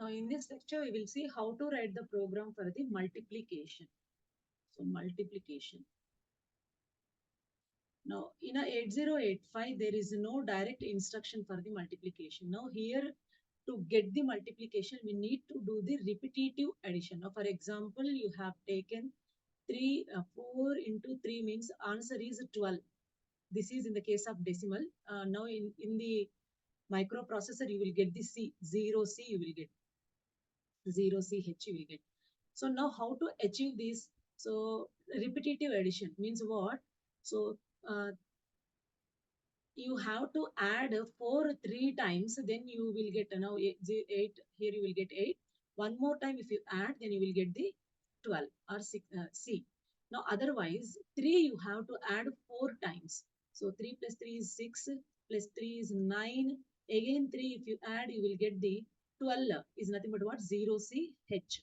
Now in this lecture, we will see how to write the program for the multiplication. So multiplication. Now in a 8085, there is no direct instruction for the multiplication. Now here to get the multiplication, we need to do the repetitive addition. Now for example, you have taken 4 into 3 means answer is 12. This is in the case of decimal. Now in the microprocessor, you will get the C, 0C you will get, 0CH you will get. So now how to achieve this? So repetitive addition means what? So uh, you have to add 4 3 times, then you will get now 8, here you will get 8. One more time if you add, then you will get the 12 or 6, C. Now otherwise 3 you have to add 4 times. So 3 plus 3 is 6, plus 3 is 9. Again 3 if you add, you will get the 12 is nothing but what? 0CH.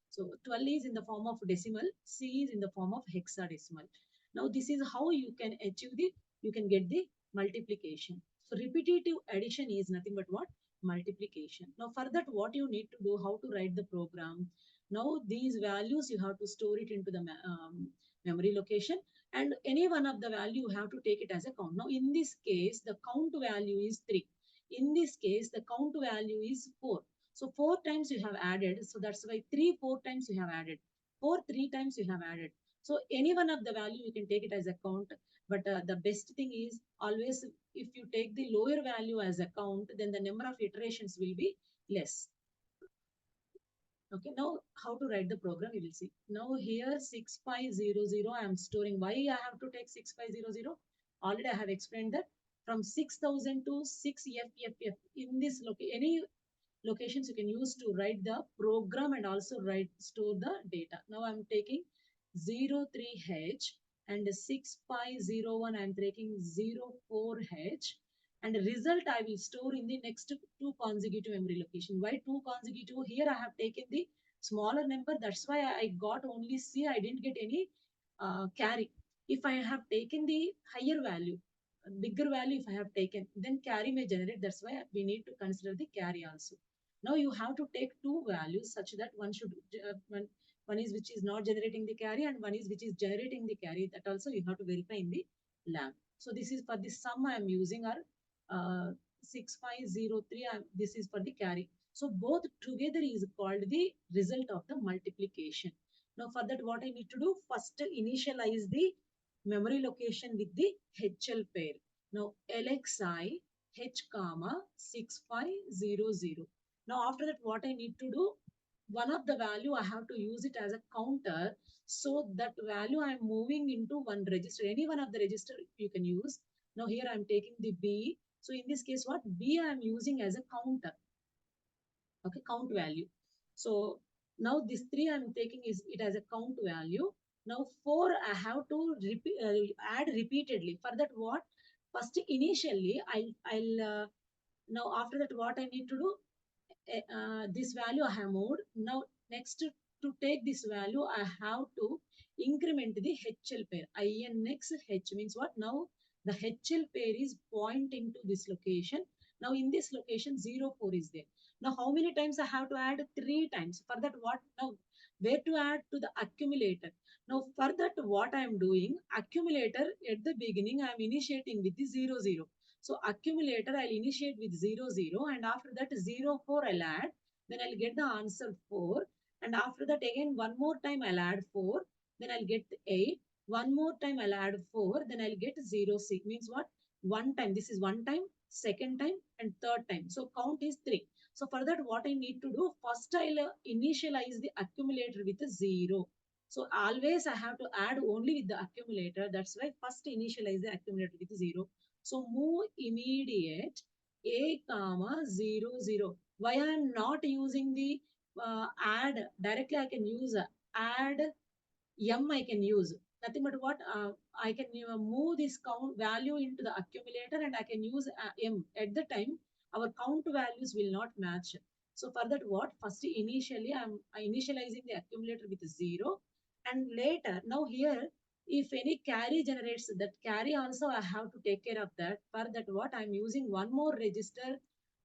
So 12 is in the form of decimal, C is in the form of hexadecimal. Now this is how you can achieve the, you can get the multiplication. So repetitive addition is nothing but what? Multiplication. Now for that, what you need to do, how to write the program. Now these values you have to store it into the memory location, and any one of the value you have to take it as a count. Now in this case, the count value is 3. In this case, the count value is 4. So 4 times you have added. So that's why 3 4 times you have added. 4 3 times you have added. So any one of the value you can take it as a count. But the best thing is always, if you take the lower value as a count, then the number of iterations will be less. Okay, now how to write the program, you will see. Now here 6500, I am storing. Why I have to take 6500? Already I have explained that from 6000 to 6FFF. In this any locations you can use to write the program and also store the data. Now I'm taking 03H and 6501 I'm taking 04H, and the result I will store in the next two consecutive memory location. Why two consecutive? Here I have taken the smaller number, that's why I got only C, I didn't get any carry. If I have taken the higher value, bigger value if I have taken, then carry may generate, that's why we need to consider the carry also. Now you have to take two values such that one should one is which is not generating the carry and one is which is generating the carry. That also you have to verify in the lab. So this is for the sum I am using our 6503. This is for the carry. So both together is called the result of the multiplication. Now for that, what I need to do, first initialize the memory location with the HL pair. Now LXI H comma 6500. Now after that, what I need to do, one of the value I have to use it as a counter, so that value I am moving into one register. Any one of the register you can use. Now here I am taking the B. So in this case, what B I am using as a counter. Okay, count value. So now this 3 I'm taking is it as a count value. Now 4 I have to add repeatedly. For that, what? First initially I'll now after that, what I need to do, this value I have moved. Now next, to take this value, I have to increment the HL pair. INX H means what? Now the HL pair is pointing to this location. Now in this location 04 is there. Now how many times I have to add? 3 times. For that, what? Now where to add? To the accumulator. Now for that, what I am doing, accumulator at the beginning I am initiating with the 00. So accumulator I'll initiate with 00, and after that 04 I'll add, then I'll get the answer 4, and after that again one more time I'll add 4, then I'll get 8, one more time I'll add 4, then I'll get 0C. Means what? One time. This is one time, second time, and third time. So count is 3. So for that, what I need to do, first I'll initialize the accumulator with a 0. So always I have to add only with the accumulator. That's why first initialize the accumulator with 0. So move immediate a comma 00. Why I am not using the add directly? I can use add m. I can use nothing but what, I can move this count value into the accumulator, and I can use m. At the time, our count values will not match. So for that, what? First initially I'm initializing the accumulator with 0, and later now here, if any carry generates, that carry also I have to take care of that. For that, what I'm using one more register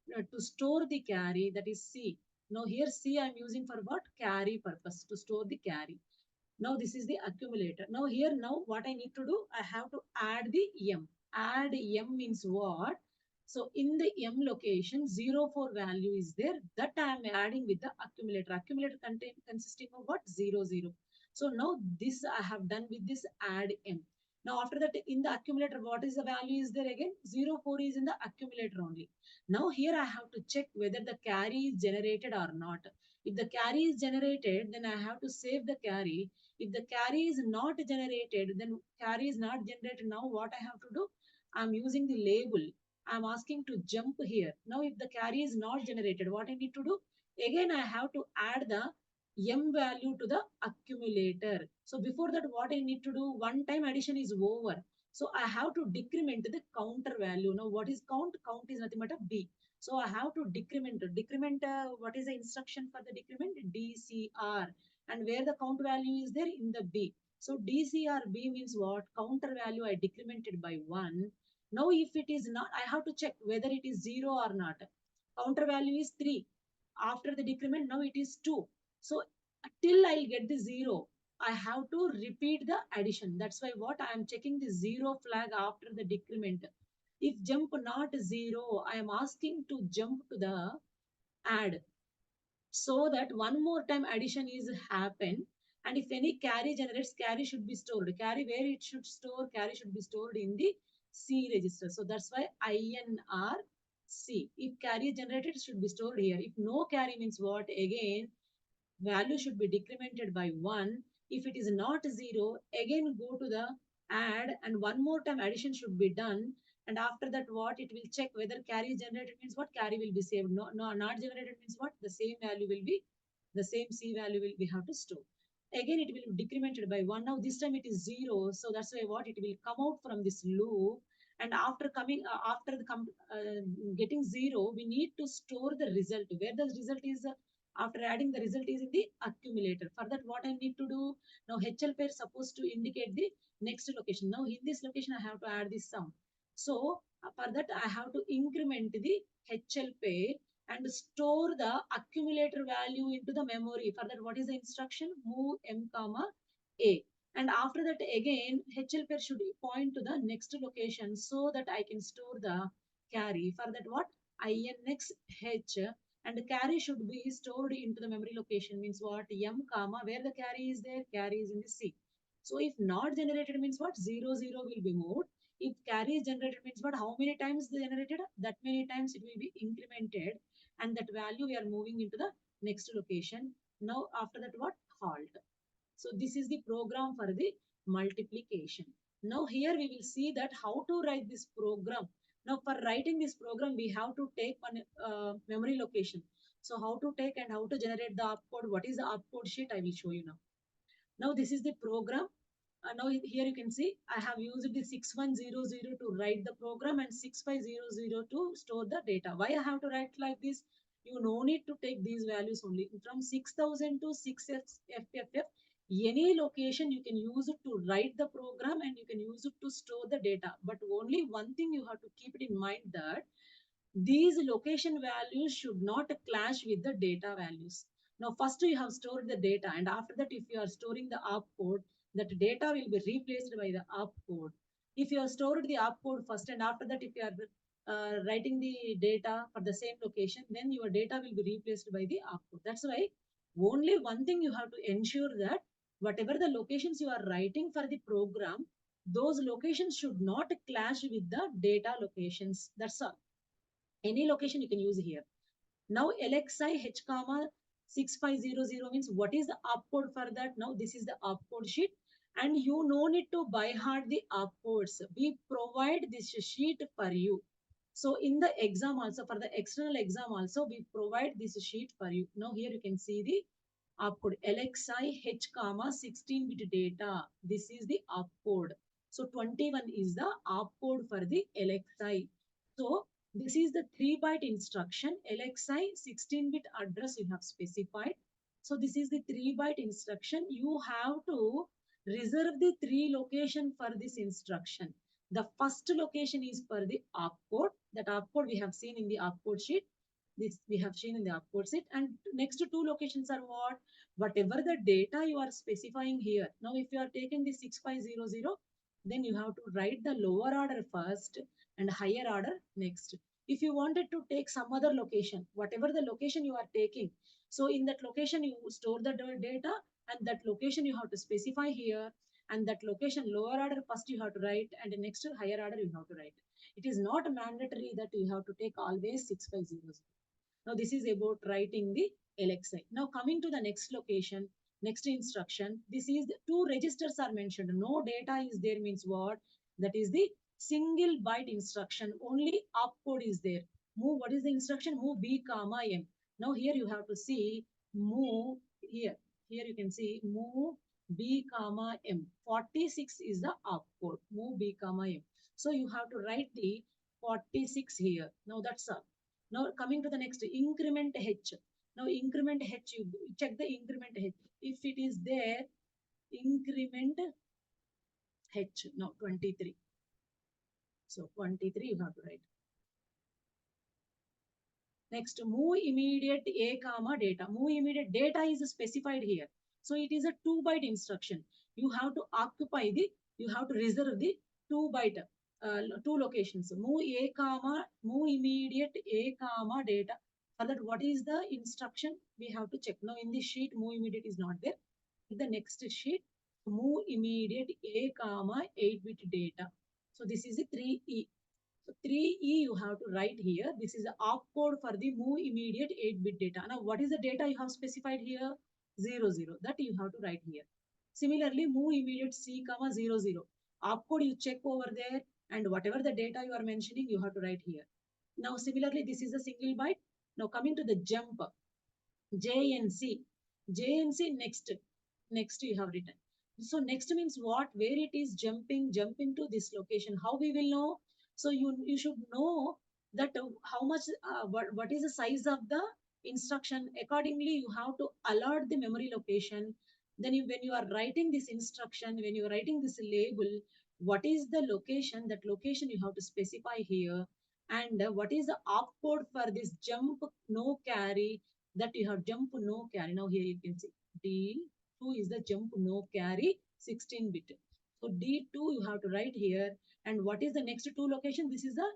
to store the carry, that is C. Now here C I'm using for what? Carry purpose, to store the carry. Now this is the accumulator. Now here, now what I need to do, I have to add the M. Add M means what? So in the M location, 04 value is there. That I am adding with the accumulator. Accumulator consisting of what? 00. So now this I have done with this add M. Now after that, in the accumulator, what is the value is there again? 04 is in the accumulator only. Now here I have to check whether the carry is generated or not. If the carry is generated, then I have to save the carry. If the carry is not generated, then carry is not generated. Now what I have to do? I'm using the label. I'm asking to jump here. Now if the carry is not generated, what I need to do? Again, I have to add the M value to the accumulator. So before that, what I need to do? One time addition is over. So I have to decrement the counter value. Now what is count? Count is nothing but a B. So I have to decrement. Decrement, what is the instruction for the decrement? DCR. And where the count value is there? In the B. So DCRB means what? Counter value I decremented by 1. Now if it is not, I have to check whether it is 0 or not. Counter value is 3. After the decrement, now it is 2. So till I'll get the 0, I have to repeat the addition. That's why what I am checking the 0 flag after the decrement. If jump not 0, I am asking to jump to the add, so that one more time addition is happen. And if any carry generates, carry should be stored. Carry, where it should store? Carry should be stored in the C register. So that's why INR C. If carry generated, it should be stored here. If no carry means what? Again, value should be decremented by 1. If it is not 0, again go to the add, and one more time addition should be done. And after that, what it will check whether carry is generated means what? Carry will be saved. No, no, not generated means what? The same value will be, the same C value will we have to store. Again, it will be decremented by 1. Now this time it is 0. So that's why what? It will come out from this loop. And after coming, after the getting 0, we need to store the result. Where the result is, after adding, the result is in the accumulator. For that, what I need to do? Now HL pair supposed to indicate the next location. Now in this location, I have to add this sum. So for that, I have to increment the HL pair and store the accumulator value into the memory. For that, what is the instruction? Move M comma A. And after that, again, HL pair should point to the next location so that I can store the carry. For that, what? INX H, and the carry should be stored into the memory location means what? M comma, where the carry is there? Carry is in the C. So if not generated means what? 00 will be moved. If carry is generated means what? How many times they generated? That many times it will be incremented, and that value we are moving into the next location. Now after that, what? Halt. So this is the program for the multiplication. Now here we will see that how to write this program. Now for writing this program, we have to take one memory location. So how to take and how to generate the opcode? What is the opcode sheet? I will show you now. Now this is the program. Now here you can see I have used the 6100 to write the program and 6500 to store the data. Why I have to write like this? You no need to take these values only. From 6000 to 6FFF, any location you can use it to write the program and you can use it to store the data. But only one thing you have to keep it in mind, that these location values should not clash with the data values. Now, first you have stored the data, and after that, if you are storing the opcode, that data will be replaced by the opcode. If you have stored the opcode first, and after that, if you are writing the data for the same location, then your data will be replaced by the opcode. That's why only one thing you have to ensure, that whatever the locations you are writing for the program, those locations should not clash with the data locations. That's all. Any location you can use here. Now LXI H comma 6500 means what is the opcode for that? Now this is the opcode sheet, and you no need to buy hard the opcodes. We provide this sheet for you. So in the exam also, for the external exam also, we provide this sheet for you. Now here you can see the opcode LXI H comma 16-bit data. This is the opcode. So 21 is the opcode for the LXI. So this is the 3-byte instruction. LXI 16-bit address you have specified. So this is the 3-byte instruction. You have to reserve the 3 location for this instruction. The first location is for the opcode. That opcode we have seen in the opcode sheet. This we have seen in the upward set. And next two locations are what? Whatever the data you are specifying here. Now, if you are taking the 6500, then you have to write the lower order first and higher order next. If you wanted to take some other location, whatever the location you are taking, so in that location you store the data, and that location you have to specify here, and that location lower order first you have to write, and the next higher order you have to write. It is not mandatory that you have to take always 6500. Now this is about writing the LXI. Now coming to the next location, next instruction, this is the two registers are mentioned. No data is there means what? That is the single byte instruction. Only opcode is there. Move, what is the instruction? Move B comma M. Now here you have to see move here. Here you can see move B comma M. 46 is the opcode. Move B comma M. So you have to write the 46 here. Now that's all. Now coming to the next increment H. Now increment H, you check the increment H. If it is there, increment H. Now 23. So 23 you have to write. Next, move immediate A comma data. Move immediate data is specified here. So it is a 2 byte instruction. You have to occupy the, you have to reserve the 2 byte, two locations. Move A comma, move immediate A comma data. For that, what is the instruction? We have to check. Now in this sheet, move immediate is not there. In the next sheet, move immediate A comma 8-bit data. So this is a 3E. So 3E you have to write here. This is the opcode for the move immediate 8-bit data. Now what is the data you have specified here? 00. That you have to write here. Similarly, move immediate C comma 00. Opcode you check over there, and whatever the data you are mentioning, you have to write here. Now similarly, this is a single byte. Now coming to the jump, JNC. JNC next. Next you have written. So next means what? Where it is jumping, jumping to this location. How we will know? So you should know that how much, what is the size of the instruction. Accordingly, you have to alert the memory location. Then when you are writing this instruction, when you are writing this label, what is the location? That location you have to specify here. And what is the opcode for this jump no carry, that you have jump no carry. Now here you can see D2 is the jump no carry 16-bit. So D2 you have to write here. And what is the next two location? This is the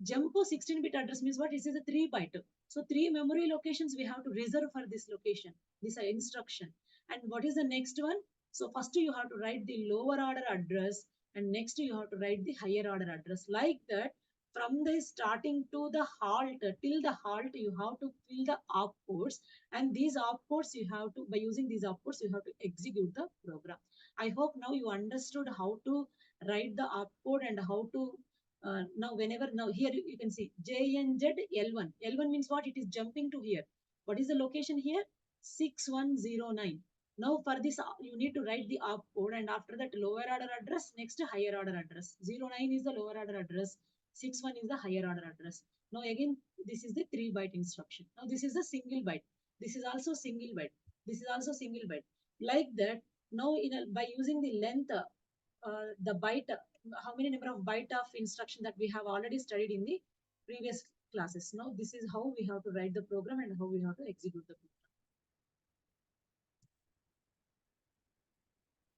jump 16-bit address means what? This is a 3 byte. So three memory locations we have to reserve for this location. This is instruction. And what is the next one? So first you have to write the lower order address, and next you have to write the higher order address. Like that, from the starting to the halt, till the halt, you have to fill the opcodes, and these opcodes you have to, by using these opcodes, you have to execute the program. I hope now you understood how to write the opcode and how to now whenever, now here you can see JNZ L1. L1 means what? It is jumping to here. What is the location here? 6109. Now for this, you need to write the opcode, and after that lower order address, next higher order address. 09 is the lower order address, 61 is the higher order address. Now again, this is the 3 byte instruction. Now this is the single byte. This is also single byte. This is also single byte. Like that, now by using the length, the byte, how many number of byte of instruction that we have already studied in the previous classes. Now this is how we have to write the program and how we have to execute the program.